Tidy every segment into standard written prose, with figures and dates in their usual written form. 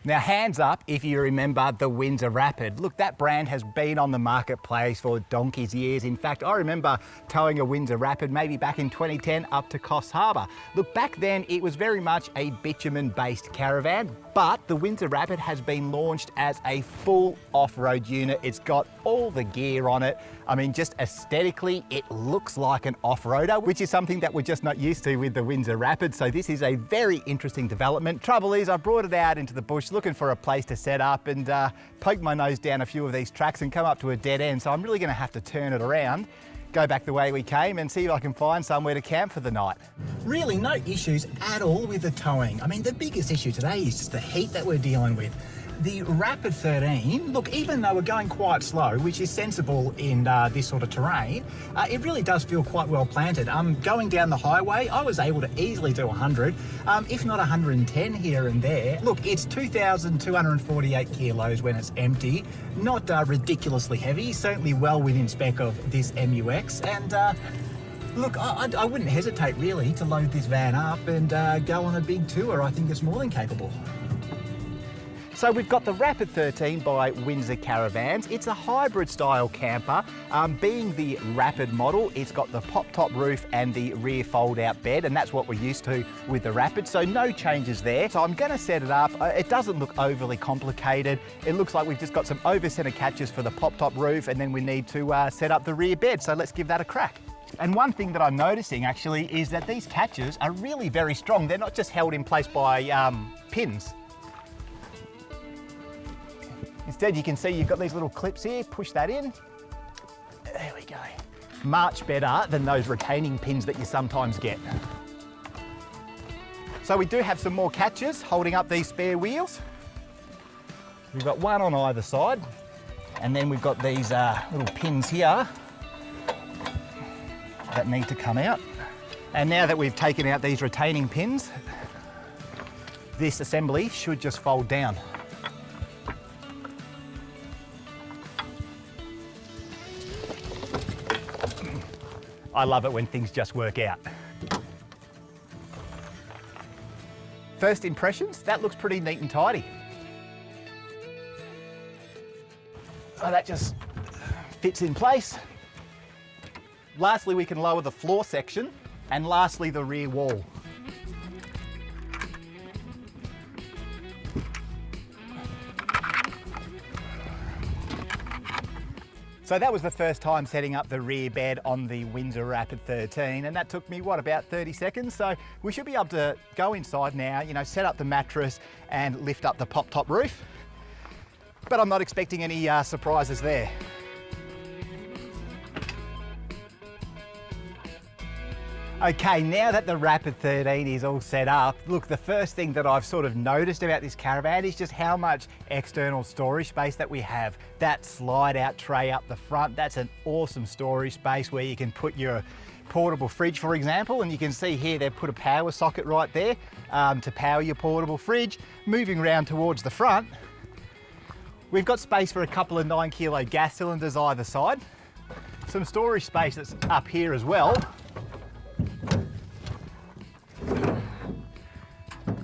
Now, hands up if you remember the Windsor Rapid. Look, that brand has been on the marketplace for donkey's years. In fact, I remember towing a Windsor Rapid maybe back in 2010 up to Coffs Harbour. Look, back then it was very much a bitumen-based caravan, but the Windsor Rapid has been launched as a full off-road unit. It's got all the gear on it. I mean, just aesthetically, it looks like an off-roader, which is something that we're just not used to with the Windsor Rapid. So this is a very interesting development. Trouble is, I brought it out into the bush looking for a place to set up and poke my nose down a few of these tracks and come up to a dead end. So I'm really gonna have to turn it around, go back the way we came and see if I can find somewhere to camp for the night. Really no issues at all with the towing. I mean, the biggest issue today is just the heat that we're dealing with. The Rapid 13, look, even though we're going quite slow, which is sensible in this sort of terrain, it really does feel quite well planted. Going down the highway, I was able to easily do 100, if not 110 here and there. Look, it's 2,248 kilos when it's empty, not ridiculously heavy, certainly well within spec of this MUX, and look, I wouldn't hesitate really to load this van up and go on a big tour. I think it's more than capable. So we've got the Rapid 13 by Windsor Caravans. It's a hybrid style camper. Being the Rapid model, it's got the pop top roof and the rear fold out bed, and that's what we're used to with the Rapid, so no changes there. So I'm gonna set it up. It doesn't look overly complicated. It looks like we've just got some over center catches for the pop top roof, and then we need to set up the rear bed. So let's give that a crack. And one thing that I'm noticing actually is that these catches are really very strong. They're not just held in place by pins. Instead, you can see you've got these little clips here, push that in. There we go. Much better than those retaining pins that you sometimes get. So we do have some more catches holding up these spare wheels. We've got one on either side, and then we've got these little pins here that need to come out. And now that we've taken out these retaining pins, this assembly should just fold down. I love it when things just work out. First impressions, that looks pretty neat and tidy. So that just fits in place. Lastly, we can lower the floor section, and lastly, the rear wall. So that was the first time setting up the rear bed on the Windsor Rapid 13, and that took me, what, about 30 seconds? So we should be able to go inside now, you know, set up the mattress and lift up the pop top roof. But I'm not expecting any surprises there. Okay, now that the Rapid 13 is all set up, look, the first thing that I've sort of noticed about this caravan is just how much external storage space that we have. That slide out tray up the front, that's an awesome storage space where you can put your portable fridge, for example, and you can see here they've put a power socket right there to power your portable fridge. Moving around towards the front, we've got space for a couple of 9 kilo gas cylinders either side. Some storage space that's up here as well.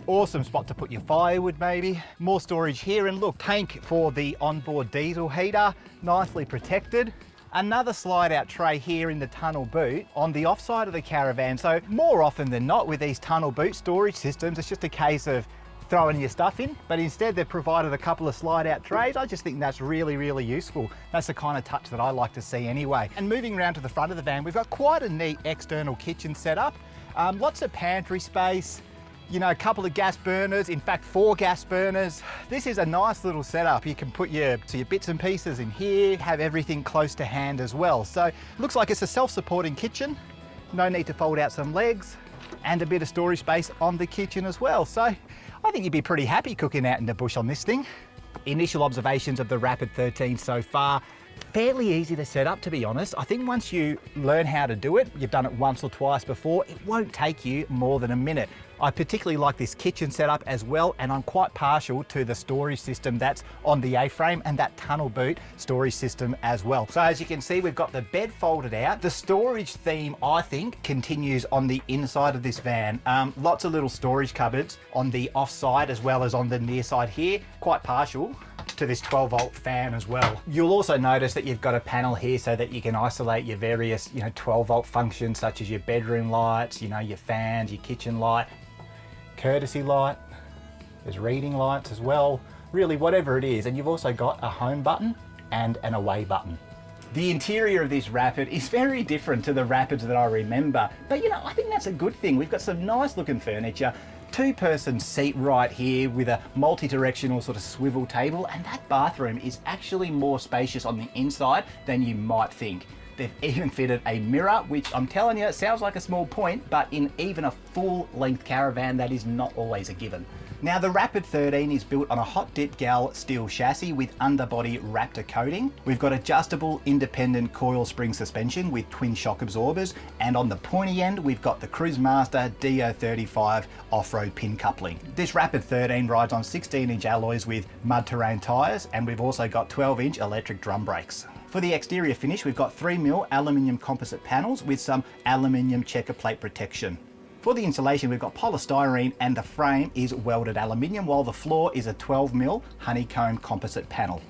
Awesome spot to put your firewood maybe. More storage here, and look, tank for the onboard diesel heater, nicely protected. Another slide out tray here in the tunnel boot on the offside of the caravan. So more often than not with these tunnel boot storage systems, it's just a case of throwing your stuff in, but instead they've provided a couple of slide out trays. I just think that's really, really useful. That's the kind of touch that I like to see anyway. And moving around to the front of the van, we've got quite a neat external kitchen setup. Lots of pantry space, you know, a couple of gas burners, in fact 4 gas burners. This is a nice little setup. You can put your bits and pieces in here, have everything close to hand as well. So looks like it's a self-supporting kitchen. No need to fold out some legs, and a bit of storage space on the kitchen as well. So I think you'd be pretty happy cooking out in the bush on this thing. Initial observations of the Rapid 13 so far, fairly easy to set up, to be honest. I think once you learn how to do it, you've done it once or twice before, it won't take you more than a minute. I particularly like this kitchen setup as well, and I'm quite partial to the storage system that's on the A-frame and that tunnel boot storage system as well. So as you can see, we've got the bed folded out. The storage theme, I think, continues on the inside of this van. Lots of little storage cupboards on the offside as well as on the near side here. Quite partial to this 12-volt fan as well. You'll also notice that you've got a panel here so that you can isolate your various 12-volt functions, such as your bedroom lights, your fans, your kitchen light, courtesy light, there's reading lights as well, really whatever it is. And you've also got a home button and an away button. The interior of this Rapid is very different to the Rapids that I remember, but I think that's a good thing. We've got some nice looking furniture, two-person seat right here with a multi-directional sort of swivel table, and that bathroom is actually more spacious on the inside than you might think. They've even fitted a mirror, which I'm telling you, it sounds like a small point, but in even a full-length caravan, that is not always a given. Now, the Rapid 13 is built on a hot dip gal steel chassis with underbody Raptor coating. We've got adjustable independent coil spring suspension with twin shock absorbers, and on the pointy end, we've got the Cruisemaster DO35 off-road pin coupling. This Rapid 13 rides on 16-inch alloys with mud terrain tyres, and we've also got 12-inch electric drum brakes. For the exterior finish, we've got 3mm aluminium composite panels with some aluminium checker plate protection. For the insulation, we've got polystyrene, and the frame is welded aluminium, while the floor is a 12mm honeycomb composite panel.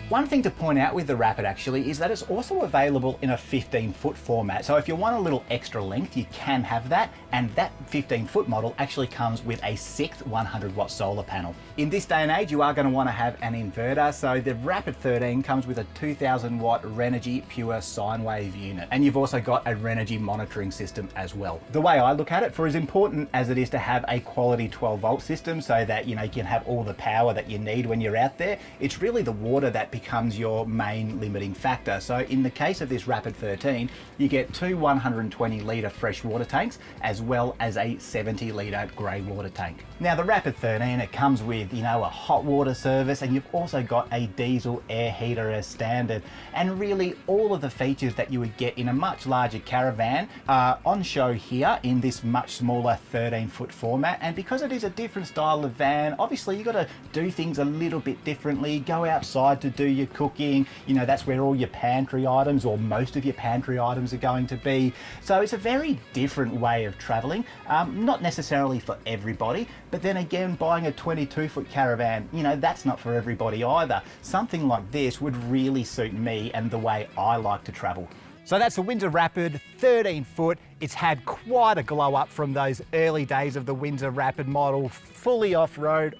One thing to point out with the Rapid actually is that it's also available in a 15-foot format. So if you want a little extra length, you can have that. And that 15-foot model actually comes with a 6th 100-watt solar panel. In this day and age, you are going to want to have an inverter. So the Rapid 13 comes with a 2000-watt Renogy Pure sine wave unit. And you've also got a Renogy monitoring system as well. The way I look at it, for as important as it is to have a quality 12-volt system so that you can have all the power that you need when you're out there, it's really the water that becomes your main limiting factor. So in the case of this Rapid 13, you get two 120-litre fresh water tanks as well as a 70-litre grey water tank. Now the Rapid 13, it comes with a hot water service, and you've also got a diesel air heater as standard, and really all of the features that you would get in a much larger caravan are on show here in this much smaller 13-foot format. And because it is a different style of van, obviously you've got to do things a little bit differently, go outside to do your cooking, that's where all your pantry items, or most of your pantry items, are going to be. So it's a very different way of traveling, not necessarily for everybody, but then again, buying a 22-foot caravan, that's not for everybody either. Something like this would really suit me and the way I like to travel. So that's the Windsor Rapid 13-foot. It's had quite a glow up from those early days of the Windsor Rapid model. Fully off-road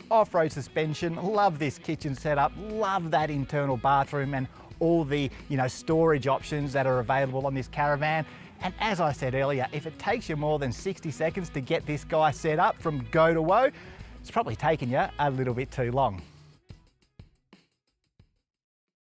suspension. Love this kitchen setup. Love that internal bathroom and all the storage options that are available on this caravan. And as I said earlier, if it takes you more than 60 seconds to get this guy set up from go to woe, it's probably taken you a little bit too long.